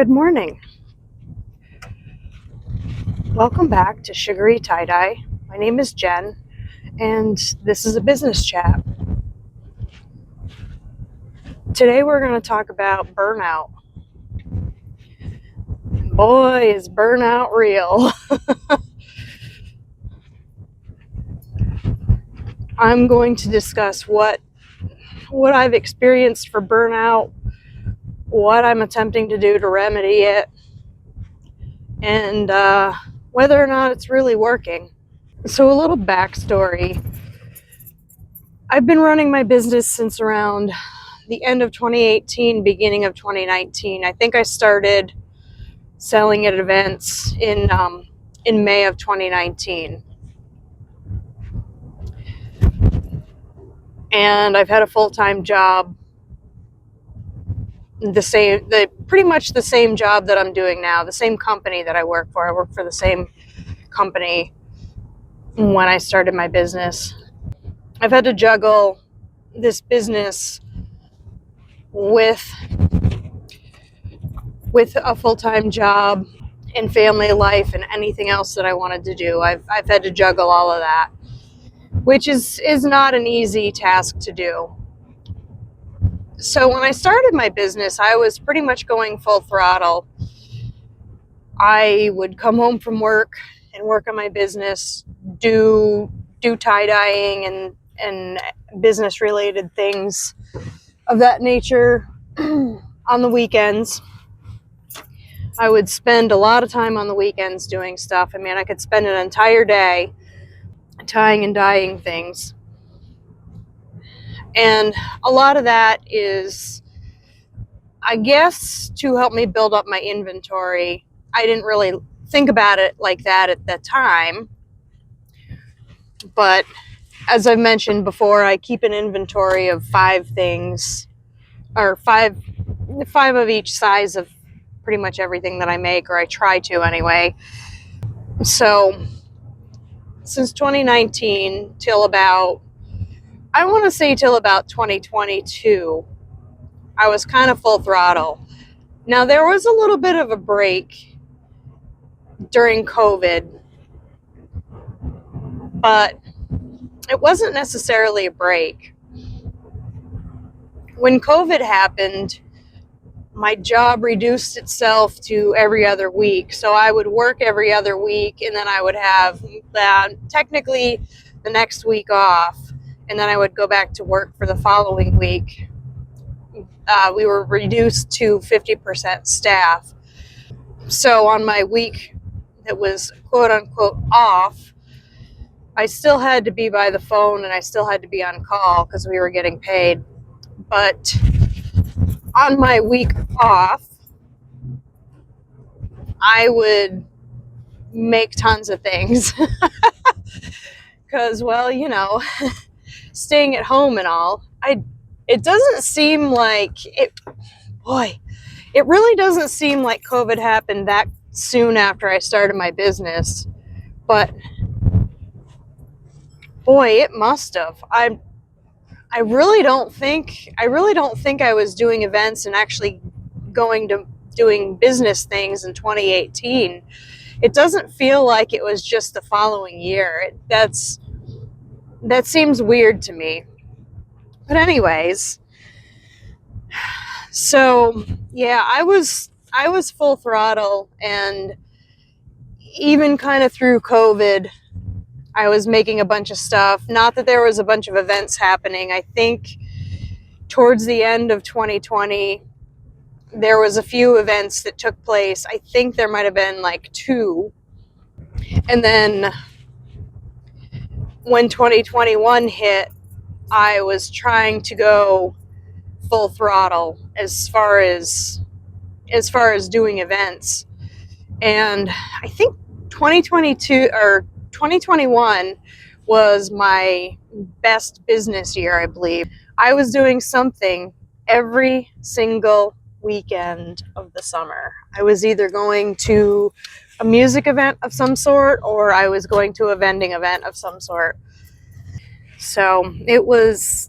Good morning. Welcome back to Sugary Tie-Dye. My name is Jen, and this is a business chat. Today we're going to talk about burnout. Boy, is burnout real. I'm going to discuss what I've experienced for burnout, what I'm attempting to do to remedy it, and whether or not it's really working. So a little backstory. I've been running my business since around the end of 2018, beginning of 2019. I think I started selling at events in May of 2019, and I've had a full-time job, pretty much the same job that I'm doing now, the same company that I work for. I work for the same company when I started my business. I've had to juggle this business with a full-time job and family life and anything else that I wanted to do. I've had to juggle all of that, which is not an easy task to do. So when I started my business, I was pretty much going full throttle. I would come home from work and work on my business, do tie-dyeing and business related things of that nature on the weekends. I would spend a lot of time on the weekends doing stuff. I mean, I could spend an entire day tying and dyeing things. And a lot of that is, I guess, to help me build up my inventory. I didn't really think about it like that at that time. But as I've mentioned before, I keep an inventory of 5 things, or five of each size of pretty much everything that I make, or I try to anyway. So since 2019 till about 2022, I was kind of full throttle. Now, there was a little bit of a break during COVID, but it wasn't necessarily a break. When COVID happened, my job reduced itself to every other week. So I would work every other week, and then I would have technically the next week off, and then I would go back to work for the following week. We were reduced to 50% staff. So on my week that was quote unquote off, I still had to be by the phone and I still had to be on call because we were getting paid. But on my week off, I would make tons of things because, well, staying at home and all, it doesn't seem like it. Boy, it really doesn't seem like COVID happened that soon after I started my business, but boy, it must have. I really don't think I was doing events and actually going to doing business things in 2018. It doesn't feel like it was just the following year. That seems weird to me. But anyways, so yeah, I was full throttle, and even kind of through COVID, I was making a bunch of stuff. Not that there was a bunch of events happening. I think towards the end of 2020, there was a few events that took place. I think there might have been like 2. And then when 2021 hit, I was trying to go full throttle as far as doing events. And I think 2021 was my best business year, I believe. I was doing something every single weekend of the summer. I was either going to a music event of some sort, or I was going to a vending event of some sort. So it was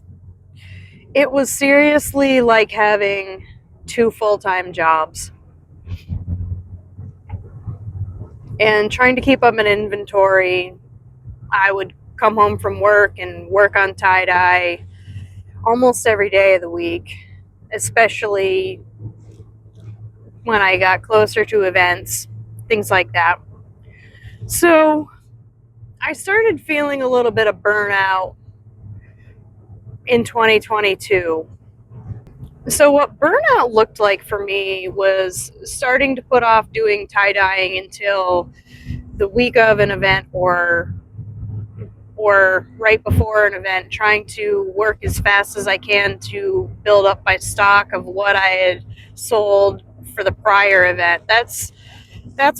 seriously like having 2 full-time jobs. and trying to keep up an inventory. I would come home from work and work on tie-dye almost every day of the week, especially when I got closer to events, things like that. So I started feeling a little bit of burnout in 2022. So what burnout looked like for me was starting to put off doing tie-dyeing until the week of an event or right before an event, trying to work as fast as I can to build up my stock of what I had sold for the prior event. That's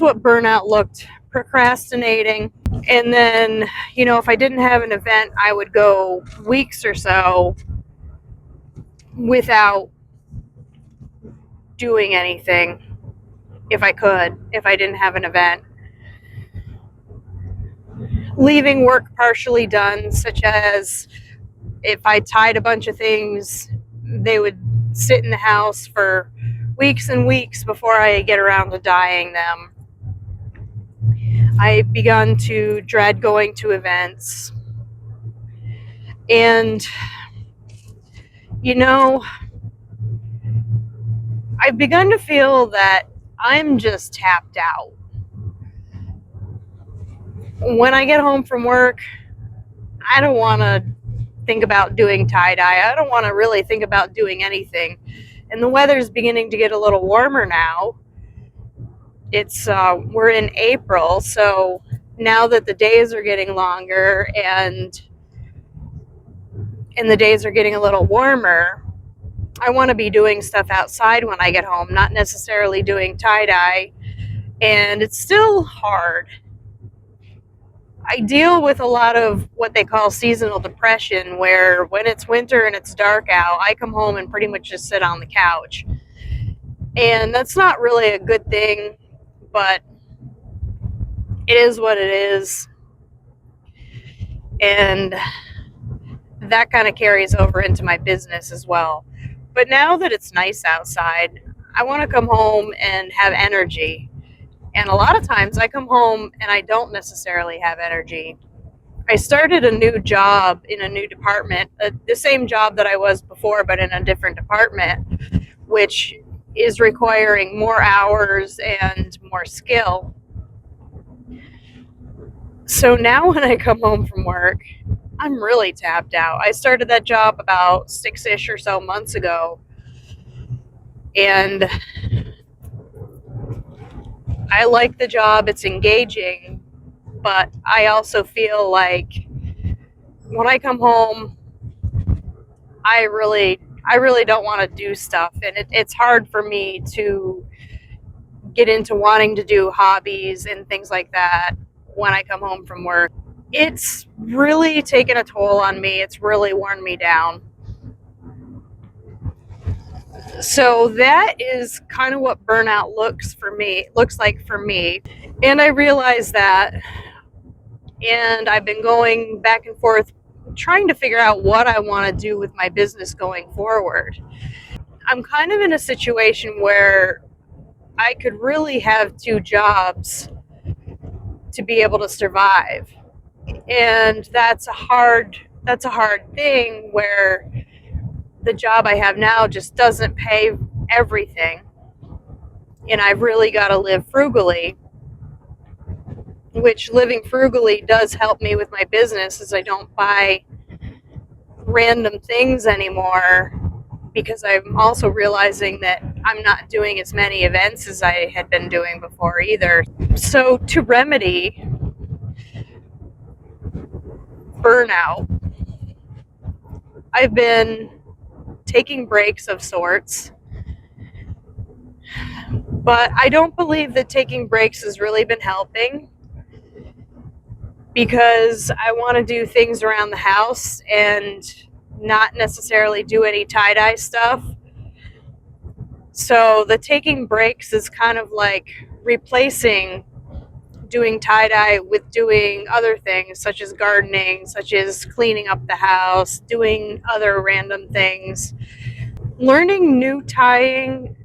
what burnout looked, procrastinating. And then, if I didn't have an event, I would go weeks or so without doing anything if I could, if I didn't have an event. Leaving work partially done, such as if I tied a bunch of things, they would sit in the house for weeks and weeks before I get around to dyeing them. I begun to dread going to events. And, I've begun to feel that I'm just tapped out. When I get home from work, I don't want to think about doing tie-dye. I don't want to really think about doing anything. And the weather's beginning to get a little warmer now. We're in April, so now that the days are getting longer and the days are getting a little warmer, I want to be doing stuff outside when I get home, not necessarily doing tie-dye. And it's still hard. I deal with a lot of what they call seasonal depression, where when it's winter and it's dark out, I come home and pretty much just sit on the couch. And that's not really a good thing, but it is what it is. And that kind of carries over into my business as well. But now that it's nice outside, I want to come home and have energy. And a lot of times I come home and I don't necessarily have energy. I started a new job in a new department, the same job that I was before, but in a different department, which is requiring more hours and more skill. So now when I come home from work, I'm really tapped out. I started that job about 6-ish or so months ago, and I like the job. It's engaging, but I also feel like when I come home, I really don't want to do stuff, and it's hard for me to get into wanting to do hobbies and things like that when I come home from work. It's really taken a toll on me. It's really worn me down. So that is kind of what burnout looks like for me. And I realize that, and I've been going back and forth trying to figure out what I want to do with my business going forward. I'm kind of in a situation where I could really have 2 jobs to be able to survive. And that's a hard thing, where the job I have now just doesn't pay everything. And I've really got to live frugally, which living frugally does help me with my business, as I don't buy random things anymore, because I'm also realizing that I'm not doing as many events as I had been doing before either. So to remedy burnout, I've been taking breaks of sorts, but I don't believe that taking breaks has really been helping, because I want to do things around the house and not necessarily do any tie-dye stuff. So the taking breaks is kind of like replacing doing tie-dye with doing other things, such as gardening, such as cleaning up the house, doing other random things. Learning new dyeing,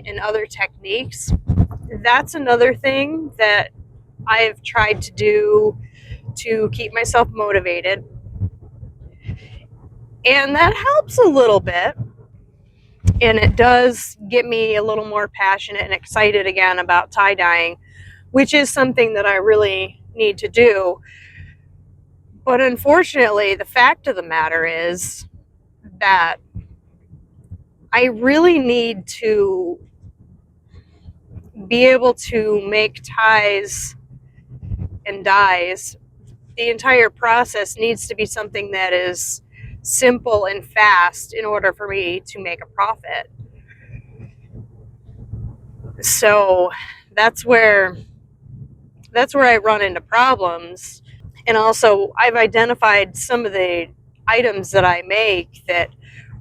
and other techniques that's another thing that I've tried to do to keep myself motivated. And that helps a little bit. And it does get me a little more passionate and excited again about tie dyeing, which is something that I really need to do. But unfortunately, the fact of the matter is that I really need to be able to make ties and dyes. The entire process needs to be something that is simple and fast in order for me to make a profit. So that's where I run into problems. And also, I've identified some of the items that I make that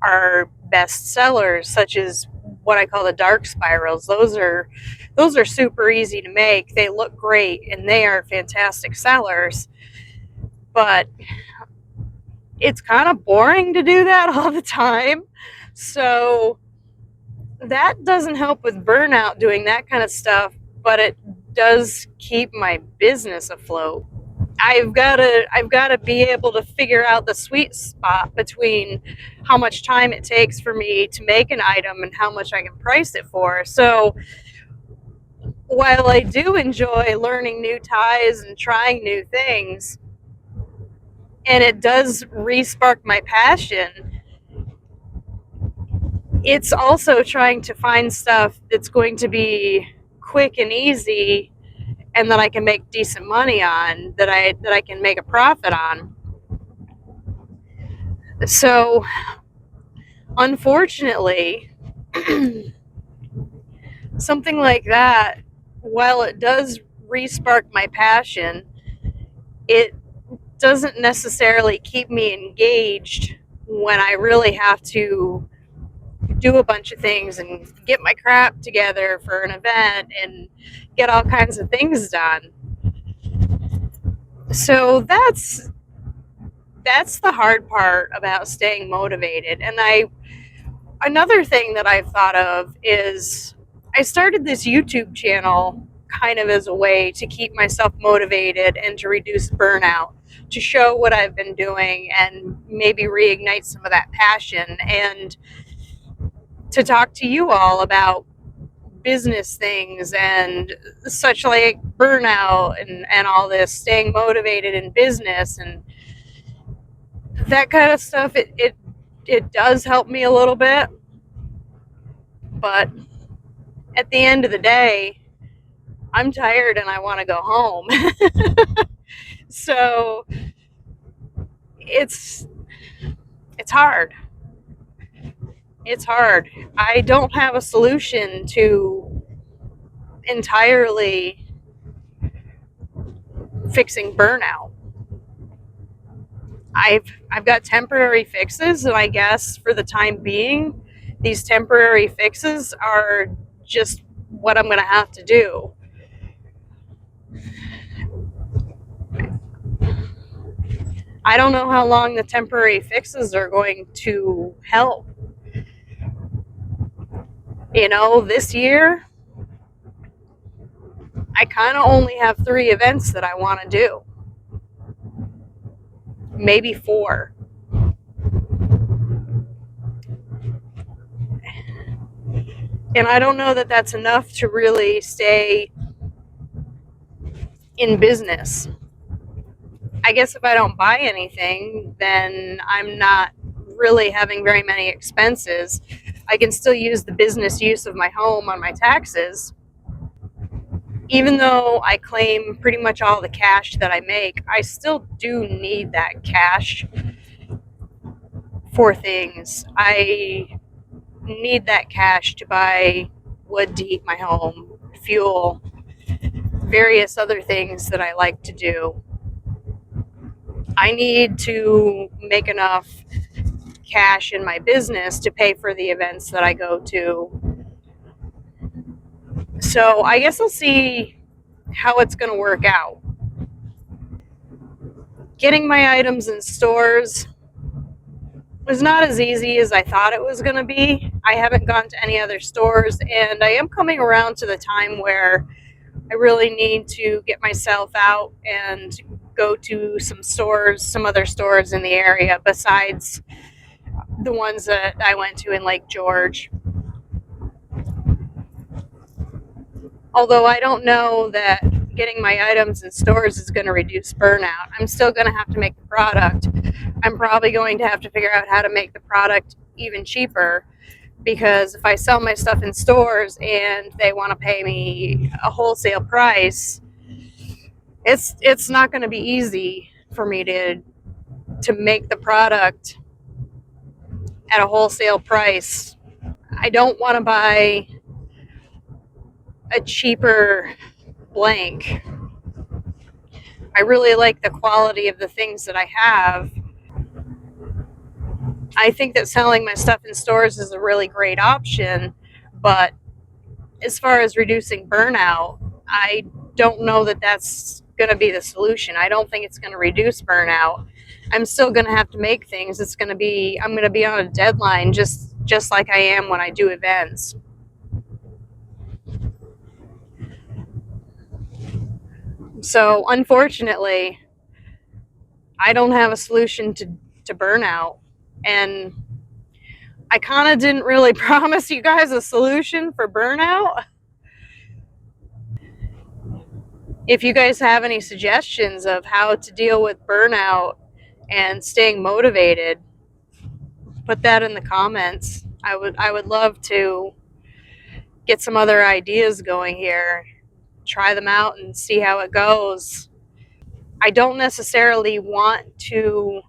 are best sellers, such as what I call the dark spirals. Those are super easy to make. They look great and they are fantastic sellers. But it's kind of boring to do that all the time. So that doesn't help with burnout doing that kind of stuff, but it does keep my business afloat. I've got to be able to figure out the sweet spot between how much time it takes for me to make an item and how much I can price it for. So while I do enjoy learning new ties and trying new things, and it does re-spark my passion, it's also trying to find stuff that's going to be quick and easy and that I can make decent money on, that I can make a profit on. So unfortunately, something like that, while it does re-spark my passion, it doesn't necessarily keep me engaged when I really have to do a bunch of things and get my crap together for an event and get all kinds of things done. So that's the hard part about staying motivated. And another thing that I've thought of is I started this YouTube channel kind of as a way to keep myself motivated and to reduce burnout, to show what I've been doing and maybe reignite some of that passion, and to talk to you all about business things and such, like burnout and all this, staying motivated in business and that kind of stuff. It does help me a little bit, but at the end of the day, I'm tired and I want to go home. So it's hard. It's hard. I don't have a solution to entirely fixing burnout. I've got temporary fixes, and I guess for the time being, these temporary fixes are just what I'm going to have to do. I don't know how long the temporary fixes are going to help. You know, this year, I kind of only have 3 events that I want to do. Maybe 4. And I don't know that that's enough to really stay in business. I guess if I don't buy anything, then I'm not really having very many expenses. I can still use the business use of my home on my taxes. Even though I claim pretty much all the cash that I make, I still do need that cash for things. I need that cash to buy wood to heat my home, fuel, various other things that I like to do. I need to make enough cash in my business to pay for the events that I go to. So I guess I'll see how it's going to work out. Getting my items in stores was not as easy as I thought it was going to be. I haven't gone to any other stores, and I am coming around to the time where I really need to get myself out and go to some stores, some other stores in the area besides the ones that I went to in Lake George. Although I don't know that getting my items in stores is going to reduce burnout. I'm still going to have to make the product. I'm probably going to have to figure out how to make the product even cheaper, because if I sell my stuff in stores and they want to pay me a wholesale price, it's not going to be easy for me to make the product at a wholesale price. I don't want to buy a cheaper blank. I really like the quality of the things that I have. I think that selling my stuff in stores is a really great option, but as far as reducing burnout, I don't know that that's going to be the solution. I don't think it's going to reduce burnout. I'm still going to have to make things. I'm going to be on a deadline just like I am when I do events. So unfortunately, I don't have a solution to burnout. And I kind of didn't really promise you guys a solution for burnout. If you guys have any suggestions of how to deal with burnout and staying motivated, put that in the comments. I would love to get some other ideas going here, try them out and see how it goes. I don't necessarily want to,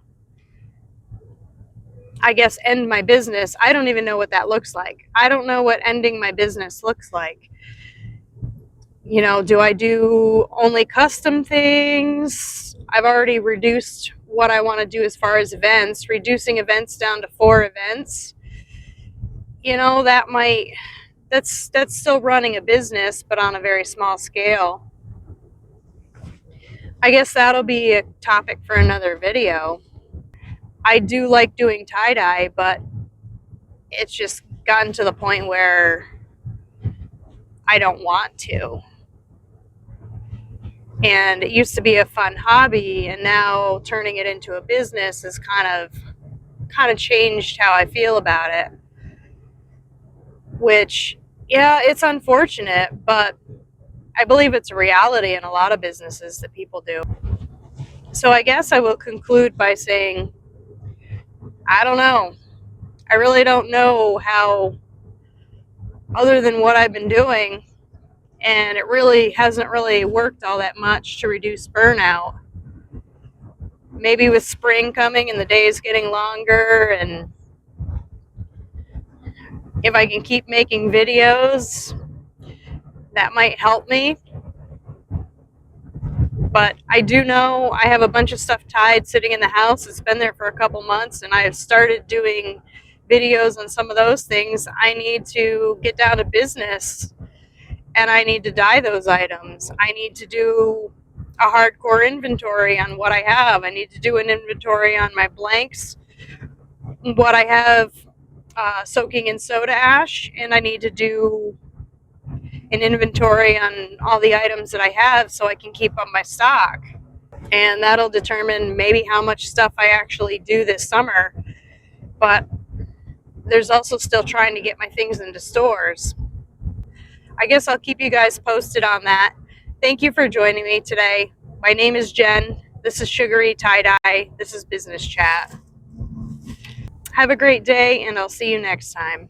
I guess, end my business. I don't even know what that looks like. I don't know what ending my business looks like. You know, do I do only custom things? I've already reduced what I want to do as far as events, reducing events down to 4 events. You know, that's still running a business, but on a very small scale. I guess that'll be a topic for another video. I do like doing tie-dye, but it's just gotten to the point where I don't want to. And it used to be a fun hobby, and now turning it into a business has kind of changed how I feel about it. Which, yeah, it's unfortunate, but I believe it's a reality in a lot of businesses that people do. So I guess I will conclude by saying, I don't know. I really don't know how, other than what I've been doing, and it really hasn't really worked all that much to reduce burnout. Maybe with spring coming and the days getting longer, and if I can keep making videos, that might help me. But I do know I have a bunch of stuff tied sitting in the house. It's been there for a couple months, and I have started doing videos on some of those things. I need to get down to business, and I need to dye those items. I need to do a hardcore inventory on what I have. I need to do an inventory on my blanks, what I have soaking in soda ash, and I need to do an inventory on all the items that I have so I can keep up my stock. And that'll determine maybe how much stuff I actually do this summer. But there's also still trying to get my things into stores. I guess I'll keep you guys posted on that. Thank you for joining me today. My name is Jen. This is Sugary Tie-Dye. This is Business Chat. Have a great day, and I'll see you next time.